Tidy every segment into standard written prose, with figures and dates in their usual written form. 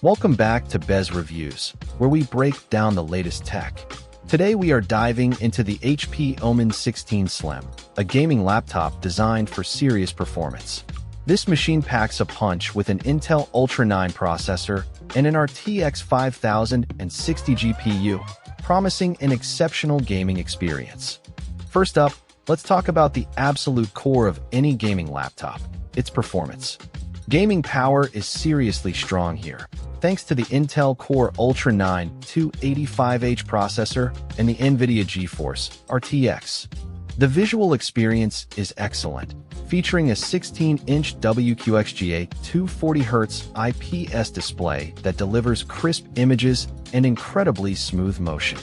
Welcome back to BezReviews, where we break down the latest tech. Today we are diving into the HP OMEN 16 Slim, a gaming laptop designed for serious performance. This machine packs a punch with an Intel Ultra 9 processor and an RTX 5060 GPU, promising an exceptional gaming experience. First up, let's talk about the absolute core of any gaming laptop, its performance. Gaming power is seriously strong here, thanks to the Intel Core Ultra 9 285H processor and the NVIDIA GeForce RTX. The visual experience is excellent, featuring a 16-inch WQXGA 240Hz IPS display that delivers crisp images and incredibly smooth motion.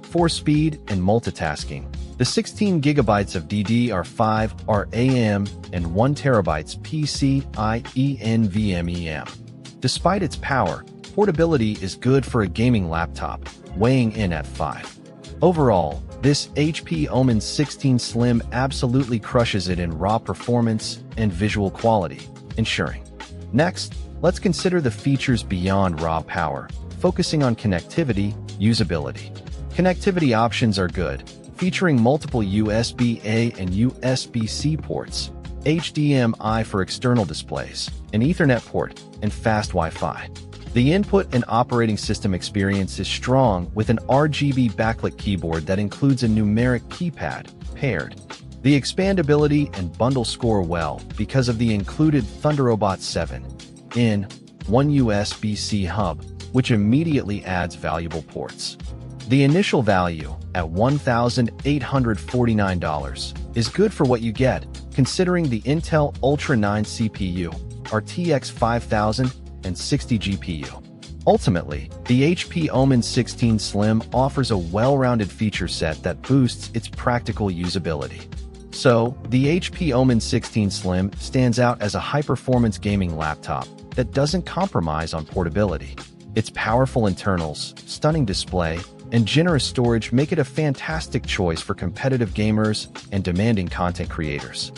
For speed and multitasking, the 16 GB of DDR5 RAM and 1 TB PCIe NVMe. Despite its power, portability is good for a gaming laptop, weighing in at 5. Overall, this HP OMEN 16 Slim absolutely crushes it in raw performance and visual quality, ensuring. Next, let's consider the features beyond raw power, focusing on connectivity, usability. Connectivity options are good, featuring multiple USB-A and USB-C ports, HDMI for external displays, an Ethernet port, and fast Wi-Fi. The input and operating system experience is strong with an RGB backlit keyboard that includes a numeric keypad, paired. The expandability and bundle score well because of the included Thunderrobot 7-in 1 USB-C hub, which immediately adds valuable ports. The initial value, at $1,849, is good for what you get, considering the Intel Ultra 9 CPU, RTX 5060 GPU. Ultimately, the HP OMEN 16 Slim offers a well-rounded feature set that boosts its practical usability. So, the HP OMEN 16 Slim stands out as a high-performance gaming laptop that doesn't compromise on portability. Its powerful internals, stunning display, and generous storage make it a fantastic choice for competitive gamers and demanding content creators.